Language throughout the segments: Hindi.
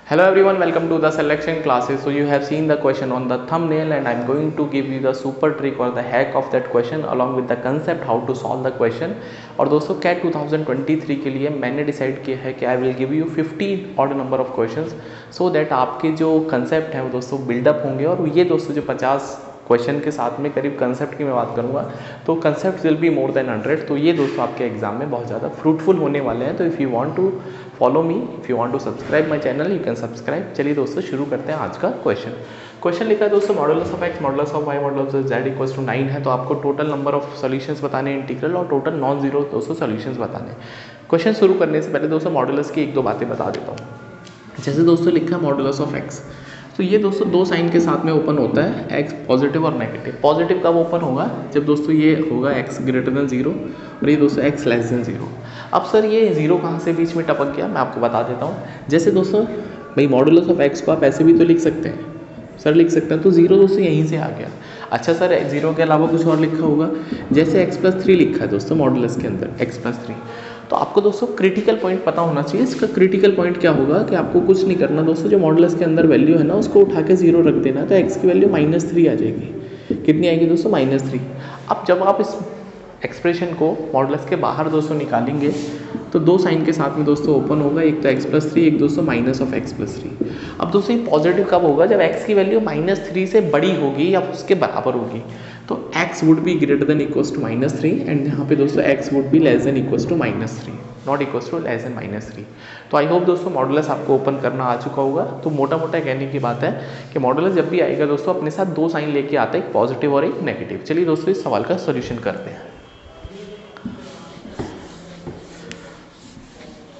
Hello everyone, welcome to the selection classes. So you have seen the question on the thumbnail and I'm going to give you the super trick or the hack of that question along with the concept how to solve the question. और दोस्तों कैट 2023 के लिए मैंने डिसाइड किया है कि I will give you 50 odd number of questions so that आपके जो कंसेप्ट है वो दोस्तों बिल्डअप होंगे और ये दोस्तों जो 50 क्वेश्चन के साथ में करीब कंसेप्ट की मैं बात करूँगा तो concept will be more than 100। तो ये दोस्तों आपके एग्जाम में बहुत ज़्यादा फ्रूटफुल होने वाले हैं। तो if you want to follow me, if you want to subscribe my channel you can subscribe. चलिए दोस्तों शुरू करते हैं आज का क्वेश्चन लिखा है दोस्तों modulus of x modulus of y modulus of z equals to 9 है। तो आपको टोटल नंबर ऑफ सॉल्यूशंस बताने हैं इंटीग्रल और टोटल नॉन जीरो दोस्तों सॉल्यूशंस बताने हैं। क्वेश्चन शुरू करने से पहले दोस्तों मॉडुलस की एक दो बातें बता देता हूँ। जैसे दोस्तों लिखा है मॉडुलस ऑफ एक्स, तो ये दोस्तों दो साइन के साथ में ओपन होता है, एक्स पॉजिटिव और नेगेटिव। पॉजिटिव कब ओपन होगा? जब दोस्तों ये होगा एक्स ग्रेटर देन जीरो और ये दोस्तों एक्स लेस देन जीरो। अब सर ये जीरो कहाँ से बीच में टपक गया, मैं आपको बता देता हूँ। जैसे दोस्तों भाई मॉडुलस ऑफ एक्स को आप ऐसे भी तो लिख सकते हैं, सर लिख सकते हैं, तो जीरो दोस्तों यहीं से आ गया। अच्छा सर जीरो के अलावा कुछ और लिखा होगा, जैसे एक्स प्लस थ्री लिखा है दोस्तों मॉडुलस के अंदर एक्स प्लस थ्री। तो आपको दोस्तों क्रिटिकल पॉइंट पता होना चाहिए। इसका क्रिटिकल पॉइंट क्या होगा कि आपको कुछ नहीं करना दोस्तों, जो मॉडुलस के अंदर वैल्यू है ना उसको उठा के जीरो रख देना, तो एक्स की वैल्यू -3 आ जाएगी। कितनी आएगी दोस्तों? -3। अब जब आप इस एक्सप्रेशन को मॉडुलस के बाहर दोस्तों निकालेंगे तो दो साइन के साथ में दोस्तों ओपन होगा, एक तो एक्स प्लस थ्री, एक दोस्तों minus of x plus three. अब दोस्तों ये पॉजिटिव कब होगा? जब एक्स की वैल्यू -3 से बड़ी होगी या उसके बराबर होगी। तो x would be greater than equals to -3 and यहाँ पे दोस्तों x would be less than equals to -3, not equals to less than -3। तो आई होप दोस्तों मॉडुलस आपको ओपन करना आ चुका होगा। तो मोटा मोटा कहने की बात है कि मॉडुलस जब भी आएगा दोस्तों अपने साथ दो साइन लेके आता है, एक पॉजिटिव और एक नेगेटिव। चलिए दोस्तों इस सवाल का सोल्यूशन करते हैं।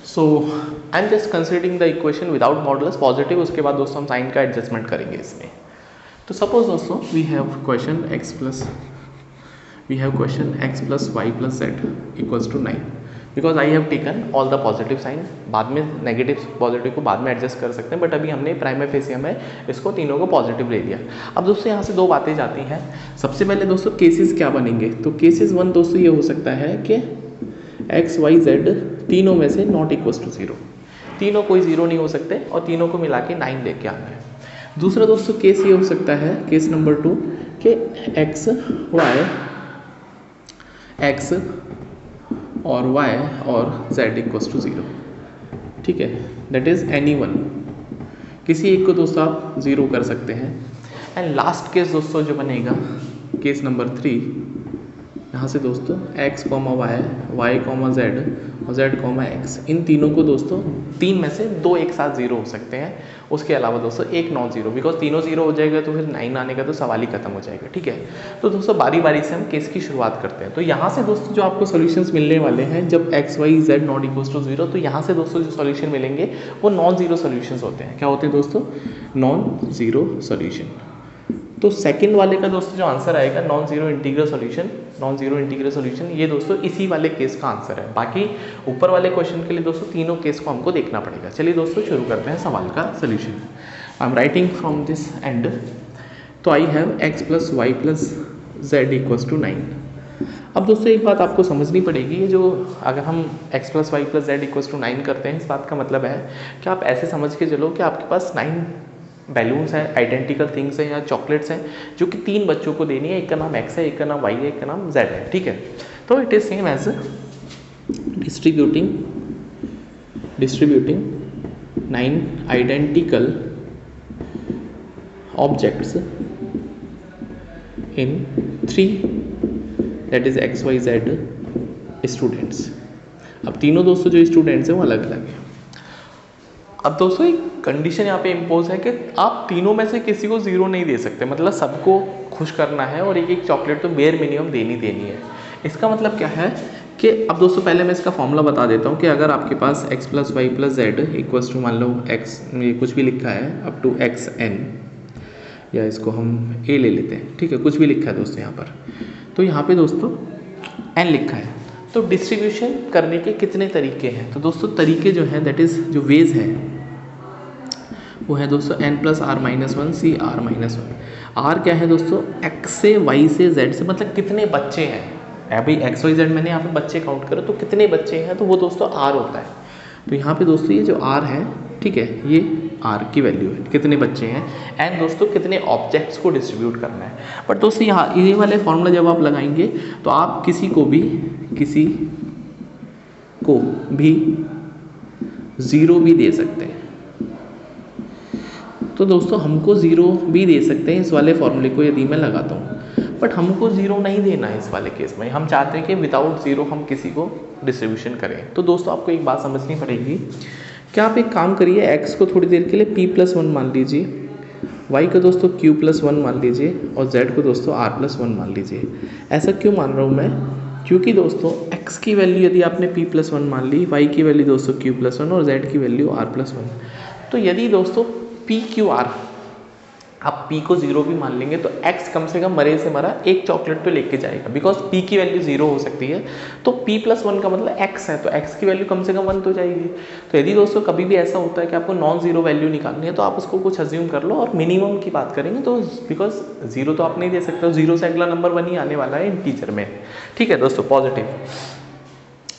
So I am just considering the equation without modulus positive, उसके बाद दोस्तों हम साइन का एडजस्टमेंट करेंगे इसमें। तो सपोज दोस्तों we have question x plus y plus z equals to 9 because I have taken all the positive sign. बाद में नेगेटिव पॉजिटिव को बाद में एडजस्ट कर सकते हैं, बट अभी हमने प्राइमरी फेसियम में इसको तीनों को पॉजिटिव ले लिया। अब दोस्तों यहाँ से दो बातें जाती हैं। सबसे पहले दोस्तों केसेस क्या बनेंगे? तो केसेस 1 दोस्तों ये हो सकता है कि एक्स वाई जेड तीनों में से नॉट इक्वल्स टू जीरो, तीनों कोई जीरो नहीं हो सकते और तीनों को मिला के 9 लेके आना है। दूसरा दोस्तों केस ये हो सकता है, केस नंबर 2 कि एक्स और वाई और जेड इक्वल्स टू जीरो। ठीक है, दैट इज एनी वन, किसी एक को दोस्तों आप जीरो कर सकते हैं। एंड लास्ट केस दोस्तों जो बनेगा केस नंबर 3, यहाँ से दोस्तों x comma y, y comma z और जेड कॉमा एक्स, इन तीनों को दोस्तों तीन में से दो एक साथ जीरो हो सकते हैं। उसके अलावा दोस्तों एक नॉन जीरो, बिकॉज तीनों जीरो हो जाएगा तो फिर 9 आने का तो सवाल ही खत्म हो जाएगा। ठीक है, तो दोस्तों बारी बारी से हम केस की शुरुआत करते हैं। तो यहाँ से दोस्तों जो आपको सॉल्यूशंस मिलने वाले हैं जब x y z not equals to zero, तो यहाँ से दोस्तों जो सॉल्यूशन मिलेंगे वो नॉन जीरो सॉल्यूशंस होते हैं। क्या होते हैं दोस्तों? Non zero solution. तो सेकंड वाले का दोस्तों जो आंसर आएगा non zero integral solution, non zero integral solution, ये दोस्तों इसी वाले केस का आंसर है। बाकी ऊपर वाले क्वेश्चन के लिए दोस्तों तीनों केस को हमको देखना पड़ेगा। चलिए दोस्तों शुरू करते हैं सवाल का solution. I am writing from this end. तो I have x plus y plus z equals to 9। अब दोस्तों एक बात आपको समझनी पड़ेगी, ये जो अगर हम x plus y plus z equals to 9 करते हैं, इस बात का मतलब है कि आप ऐसे समझ के चलो कि आपके पास 9 बैलून्स हैं, आइडेंटिकल थिंग्स हैं या चॉकलेट्स हैं जो कि 3 बच्चों को देनी है। एक का नाम x है, एक का नाम y है, एक का नाम z है। ठीक है, तो it is same as distributing 9 identical objects in 3 that is x y z students. अब तीनों दोस्तों जो स्टूडेंट्स हैं वो अलग अलग हैं। अब दोस्तों एक कंडीशन यहाँ पे इम्पोज है कि आप तीनों में से किसी को जीरो नहीं दे सकते, मतलब सबको खुश करना है और एक एक चॉकलेट तो बेयर मिनिमम देनी है। इसका मतलब क्या है कि अब दोस्तों पहले मैं इसका फॉर्मूला बता देता हूँ कि अगर आपके पास x plus y plus z equals to मान लो x, ये कुछ भी लिखा है अप टू xn, या इसको हम a ले लेते हैं। ठीक है, कुछ भी लिखा है दोस्तों यहाँ पर, तो यहाँ पे दोस्तों n लिखा है। तो डिस्ट्रीब्यूशन करने के कितने तरीके हैं? तो दोस्तों तरीके जो हैं दैट इज़ जो वेज है वो है दोस्तों n plus r minus 1 C r minus 1। R क्या है दोस्तों? x से y से z से, मतलब कितने बच्चे हैं। अभी x y z मैंने यहाँ पे बच्चे काउंट करो तो कितने बच्चे हैं, तो वो दोस्तों r होता है। तो यहाँ पे दोस्तों ये जो r है, ठीक है, ये r की वैल्यू है, कितने बच्चे हैं, एंड दोस्तों कितने ऑब्जेक्ट्स को डिस्ट्रीब्यूट करना है। बट दोस्तों यहाँ ये वाले फॉर्मूला जब आप लगाएंगे तो आप किसी को भी 0 भी दे सकते हैं। तो दोस्तों हमको 0 भी दे सकते हैं इस वाले फॉर्मूले को यदि मैं लगाता हूँ, बट हमको 0 नहीं देना है इस वाले केस में। हम चाहते हैं कि विदाउट 0 हम किसी को डिस्ट्रीब्यूशन करें। तो दोस्तों आपको एक बात समझनी पड़ेगी कि आप एक काम करिए, x को थोड़ी देर के लिए p+1 मान लीजिए, y को दोस्तों q+1 मान लीजिए और z को दोस्तों r+1 मान लीजिए। ऐसा क्यों मान रहा हूँ मैं, क्योंकि दोस्तों x की वैल्यू यदि आपने p+1 मान ली, y की वैल्यू दोस्तों q+1 और z की वैल्यू r+1, तो यदि दोस्तों p/q/r आप p को 0 भी मान लेंगे तो x कम से कम मरे से मरा एक चॉकलेट तो लेके जाएगा, बिकॉज p की वैल्यू 0 हो सकती है, तो p+1 का मतलब x है, तो x की वैल्यू कम से कम 1 तो जाएगी। तो यदि दोस्तों कभी भी ऐसा होता है कि आपको नॉन जीरो वैल्यू निकालनी है तो आप उसको कुछ अज्यूम कर लो, और मिनिमम की बात करेंगे तो बिकॉज 0 तो आप नहीं दे सकते हो, 0 से अगला नंबर 1 ही आने वाला है इंटीजर में, ठीक है दोस्तों, पॉजिटिव।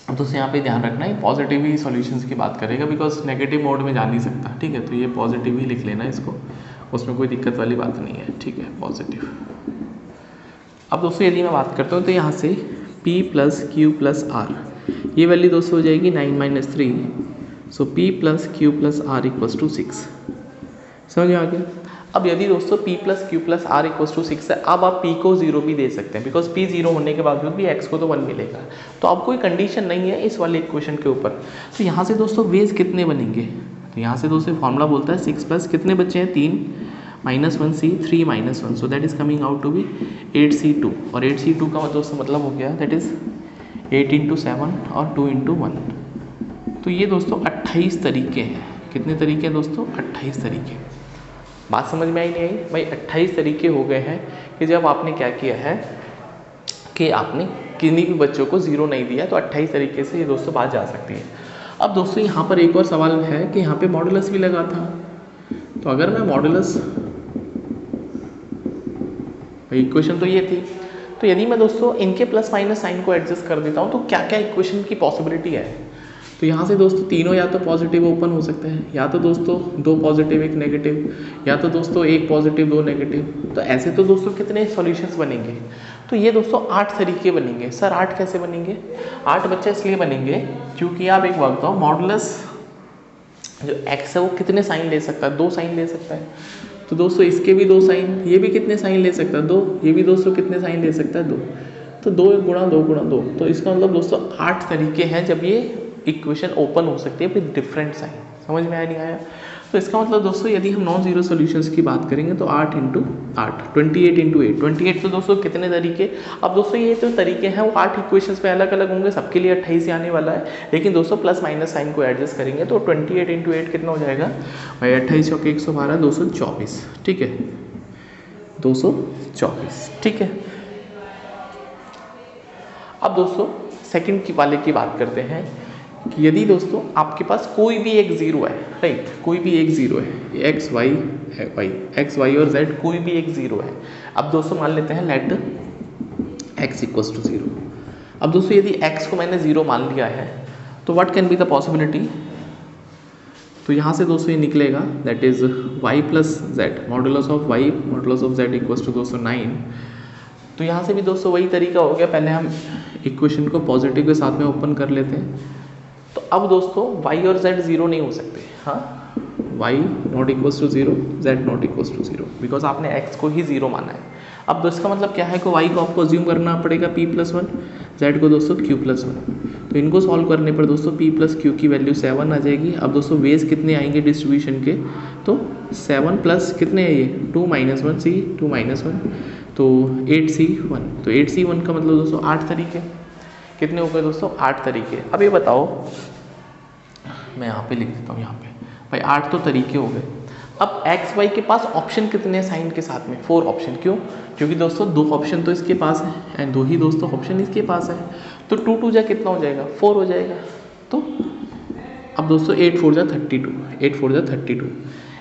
अब दोस्तों यहाँ पे ध्यान रखना है पॉजिटिव ही सॉल्यूशंस की बात करेगा, बिकॉज नेगेटिव मोड में जा नहीं सकता, ठीक है, तो ये पॉजिटिव ही लिख लेना इसको, उसमें कोई दिक्कत वाली बात नहीं है, ठीक है, पॉजिटिव। अब दोस्तों यदि मैं बात करता हूँ तो यहाँ से p+q+r ये वैल्यू दोस्तों हो जाएगी 9 - 3, सो p+q+r = 6। समझ में आ गया। अब यदि दोस्तों p+q+r = 6 है, अब आप p को 0 भी दे सकते हैं, बिकॉज p 0 होने के बावजूद भी x को तो 1 मिलेगा, तो अब कोई कंडीशन नहीं है इस वाले इक्वेशन के ऊपर। तो यहाँ से दोस्तों वेज कितने बनेंगे, तो यहाँ से दोस्तों फॉर्मूला बोलता है 6+ कितने बच्चे हैं 3 - 1c 3 - 1, so that is coming out to be 8c2, और 8c2 का दोस्तों मतलब हो गया दैट इज़ 8 × 7 और 2 × 1। तो ये दोस्तों 28 तरीके हैं। कितने तरीके हैं दोस्तों, 28 तरीके। बात समझ में आई नहीं आई भाई, 28 तरीके हो गए हैं कि जब आपने क्या किया है कि आपने किन्हीं भी बच्चों को 0 नहीं दिया, तो 28 तरीके से ये दोस्तों बात जा सकती है। अब दोस्तों यहाँ पर एक और सवाल है कि यहाँ पे मॉडुलस भी लगा था, तो अगर मैं मॉडुलस, इक्वेशन तो ये थी, तो यदि मैं दोस्तों इनके प्लस माइनस साइन को एडजस्ट कर देता हूँ तो क्या क्या इक्वेशन की पॉसिबिलिटी है। तो यहाँ से दोस्तों तीनों या तो पॉजिटिव ओपन हो सकते हैं, या तो दोस्तों 2 पॉजिटिव 1 नेगेटिव, या तो दोस्तों 1 पॉजिटिव 2 नेगेटिव। तो ऐसे तो दोस्तों कितने सॉल्यूशंस बनेंगे, तो ये दोस्तों 8 तरीके बनेंगे। सर 8 कैसे बनेंगे, 8 बच्चे इसलिए बनेंगे क्योंकि आप एक बात बताओ, मॉडुलस जो x है वो कितने साइन ले सकता है, 2 साइन ले सकता है। तो दोस्तों इसके भी 2 साइन, ये भी कितने साइन ले सकता है 2, ये भी दोस्तों कितने साइन ले सकता है 2, तो 2 × 2 × 2, तो इसका मतलब दोस्तों 8 तरीके हैं जब ये इक्वेशन ओपन हो सकती है विद डिफरेंट साइन। समझ में आया नहीं आया। तो इसका मतलब दोस्तों यदि हम नॉन जीरो सॉल्यूशंस की बात करेंगे तो 8 × 8 28 × 8 28, तो दोस्तों कितने तरीके। अब दोस्तों ये जो तरीके हैं वो 8 इक्वेशंस पे अलग अलग होंगे, सबके लिए 28 ही आने वाला है, लेकिन दोस्तों प्लस माइनस साइन को एडजस्ट करेंगे तो 28 × 8 कितना हो जाएगा भाई, 28 × 112 224, ठीक है 224, ठीक है। अब दोस्तों सेकंड की वाले की बात करते हैं कि यदि दोस्तों आपके पास कोई भी एक जीरो है, राइट, कोई भी एक जीरो है, एक्स वाई है, वाई एक्स वाई और जेड कोई भी एक जीरो है। अब दोस्तों मान लेते हैं लेट x = 0। अब दोस्तों यदि x को मैंने 0 मान लिया है तो what can be the possibility, तो यहाँ से दोस्तों ये निकलेगा that is y + z modulus of y modulus of z = दोस्तों 9। तो यहाँ से भी दोस्तों वही तरीका हो गया, पहले हम इक्वेशन को पॉजिटिव के साथ में ओपन कर लेते हैं। तो अब दोस्तों y और z 0 नहीं हो सकते, हाँ y ≠ = 0 z ≠ = 0, बिकॉज आपने x को ही 0 माना है। अब तो इसका मतलब क्या है कि y को आपको अज्यूम करना पड़ेगा p+1, z को दोस्तों q+1। तो इनको सॉल्व करने पर दोस्तों p + q की वैल्यू 7 आ जाएगी। अब दोस्तों वेज कितने आएंगे डिस्ट्रीब्यूशन के, तो 7 प्लस कितने है ये 2 - 1 c 2 - 1 तो 8c1, तो 8c1 का मतलब दोस्तों 8 तरीके। कितने हो गए दोस्तों 8 तरीके। अब ये बताओ, मैं यहाँ पे लिख देता हूँ, यहाँ पे भाई 8 तो तरीके हो गए। अब एक्स वाई के पास ऑप्शन कितने साइन के साथ में 4 ऑप्शन, क्यों, क्योंकि दोस्तों 2 ऑप्शन तो इसके पास है एंड 2 ही दोस्तों ऑप्शन इसके पास है, तो 2 2 जा कितना हो जाएगा 4 हो जाएगा। तो अब दोस्तों 8 4 जा 32, 8 4 जा 32।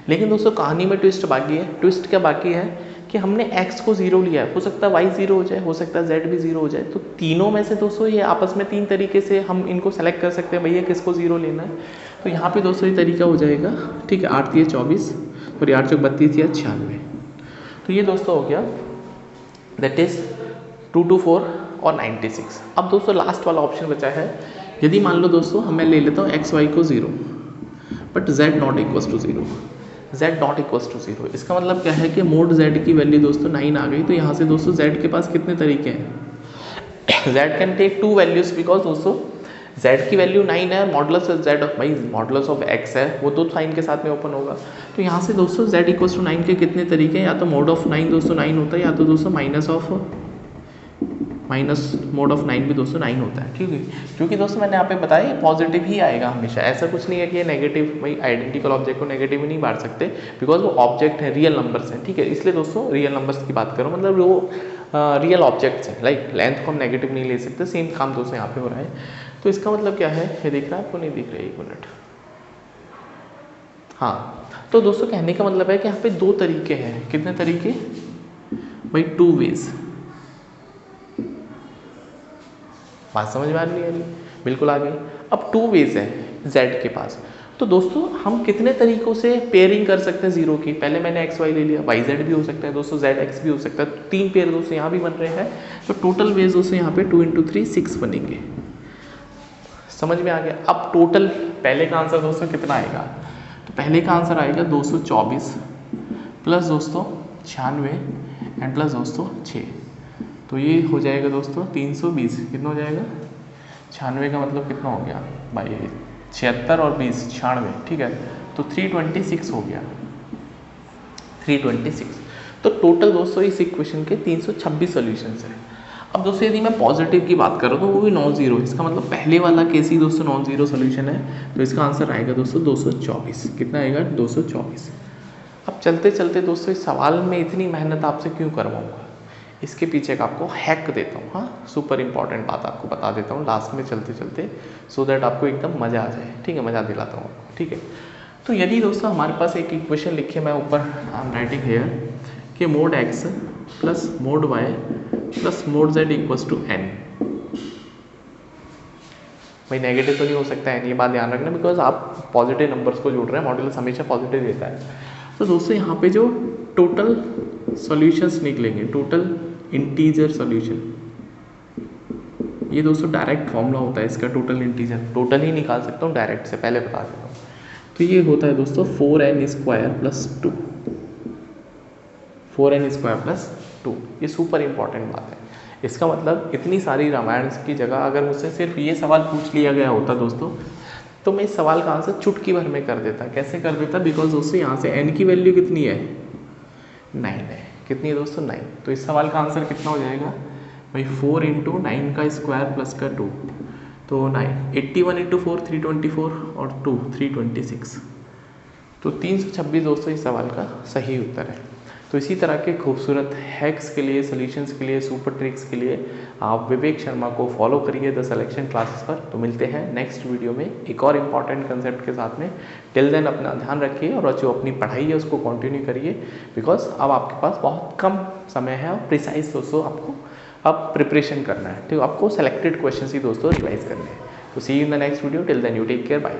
लेकिन दोस्तों कहानी में ट्विस्ट बाकी है। ट्विस्ट क्या बाकी है कि हमने x को 0 लिया है, हो सकता है y 0 हो जाए, हो सकता है z भी 0 हो जाए। तो तीनों में से दोस्तों ये आपस में 3 तरीके से हम इनको सेलेक्ट कर सकते हैं भैया किसको 0 लेना है। तो यहाँ पे दोस्तों ये तरीका हो जाएगा, ठीक है। 8 3 24 और 8 चौक 32 या 96। तो ये दोस्तों हो गया, दैट इज 2 2 4 और 96। अब दोस्तों लास्ट वाला ऑप्शन बचा है, यदि मान लो दोस्तों मैं ले लेता हूँ एक्स वाई को 0 but z not equals to 0, z not equals to 0। इसका मतलब क्या है कि मोड z की वैल्यू दोस्तों 9 आ गई। तो यहाँ से दोस्तों z के पास कितने तरीके हैं, z can take 2 values because दोस्तों z की वैल्यू 9 है, मॉडुलस z ऑफ भाई मॉडुलस ऑफ x है, वो तो साइन के साथ में ओपन होगा। तो यहाँ से दोस्तों z इक्वल्स टू 9 के कितने तरीके हैं, या तो मोड ऑफ 9 दोस्तों 9 होता है, या तो दोस्तों माइनस मोड ऑफ 9 भी दोस्तों 9 होता है, ठीक है। क्योंकि दोस्तों मैंने यहाँ पे बताया पॉजिटिव ही आएगा हमेशा, ऐसा कुछ नहीं है कि ये नेगेटिव, भाई आइडेंटिकल ऑब्जेक्ट को नेगेटिव ही नहीं बांट सकते बिकॉज वो ऑब्जेक्ट है, रियल नंबर्स हैं, ठीक है। इसलिए दोस्तों रियल नंबर्स की बात करो, मतलब वो रियल ऑब्जेक्ट्स हैं, लाइक लेंथ को हम नेगेटिव नहीं ले सकते। सेम काम दोस्तों यहाँ पे हो रहा है। तो इसका मतलब क्या है, ये दिख रहा है आपको, नहीं दिख रहा है, 1 मिनट। हाँ, तो दोस्तों कहने का मतलब है कि यहाँ पे 2 तरीके हैं। कितने तरीके भाई, 2 वेज। बात समझ में आ रही है? बिल्कुल आ गई। अब 2 वेज है z के पास। तो दोस्तों हम कितने तरीकों से पेयरिंग कर सकते हैं जीरो की, पहले मैंने एक्स वाई ले लिया, वाई जेड भी हो सकता है दोस्तों, जेड एक्स भी हो सकता है। 3 पेयर दोस्तों यहाँ भी बन रहे हैं। तो टोटल वेज दोस्तों यहाँ पे 2 × 3 6 बनेंगे। समझ में आ गया? अब टोटल पहले का आंसर दोस्तों कितना आएगा, तो पहले का आंसर आएगा 224 प्लस दोस्तों 96 एंड प्लस दोस्तों 6। तो ये हो जाएगा दोस्तों 320। कितना हो जाएगा, 96 का मतलब कितना हो गया भाई, 76 और 20 96, ठीक है। तो 326 हो गया, 326। तो टोटल दोस्तों इस इक्वेशन के 326 सॉल्यूशंस हैं। अब दोस्तों यदि मैं पॉजिटिव की बात करूँ तो वो भी नॉन जीरो, इसका मतलब पहले वाला केस ही दोस्तों नॉन जीरो सोल्यूशन है। तो इसका आंसर आएगा दोस्तों 224। कितना आएगा, 224। अब चलते चलते दोस्तों इस सवाल में इतनी मेहनत आपसे क्यों करवाऊँगा, इसके पीछे का आपको हैक देता हूँ। हाँ, सुपर इंपॉर्टेंट बात आपको बता देता हूँ लास्ट में चलते चलते, सो दैट आपको एकदम मज़ा आ जाए, ठीक है। मज़ा दिलाता हूँ आपको, ठीक है। तो यदि दोस्तों हमारे पास एक इक्वेशन लिखिए, मैं ऊपर आई एम राइटिंग हेयर कि mod x plus mod y plus mod z equals to n. भाई नेगेटिव तो नहीं हो सकता है, ये बात ध्यान रखना, बिकॉज आप पॉजिटिव नंबर्स को जोड़ रहे हैं, मॉड्यूलस हमेशा पॉजिटिव देता है। तो दोस्तों यहाँ पे जो टोटल सॉल्यूशंस निकलेंगे, टोटल इंटीजर सॉल्यूशन, ये दोस्तों डायरेक्ट फॉर्मूला होता है इसका, टोटल इंटीजर टोटल ही निकाल सकता हूँ डायरेक्ट से, पहले बता देता हूँ। तो ये होता है दोस्तों 4n² प्लस 2, 4n² प्लस 2। ये सुपर इंपॉर्टेंट बात है। इसका मतलब इतनी सारी रामायण की जगह अगर मुझसे सिर्फ ये सवाल पूछ लिया गया होता दोस्तों, तो मैं इस सवाल का आंसर चुटकी भर में कर देता। कैसे कर देता, बिकॉज दोस्तों यहाँ से n की वैल्यू कितनी है, 9 है। कितनी है दोस्तों, 9। तो इस सवाल का आंसर कितना हो जाएगा भाई, 4 × 9 का स्क्वायर प्लस का 2, तो 9, 81 × 4 324 और 2 326। तो 326 दोस्तों इस सवाल का सही उत्तर है। तो इसी तरह के खूबसूरत हैक्स के लिए, सॉल्यूशंस के लिए, सुपर ट्रिक्स के लिए आप विवेक शर्मा को फॉलो करिए द सिलेक्शन क्लासेस पर। तो मिलते हैं नेक्स्ट वीडियो में एक और इम्पॉर्टेंट कंसेप्ट के साथ में। टिल देन अपना ध्यान रखिए और जो अपनी पढ़ाई है उसको कंटिन्यू करिए, बिकॉज अब आपके पास बहुत कम समय है और प्रिसाइज दोस्तों आपको अब प्रिपरेशन करना है, ठीक है। आपको सेलेक्टेड क्वेश्चन ही दोस्तों रिवाइज करने हैं। तो see you in the next video. Till then you take care, bye.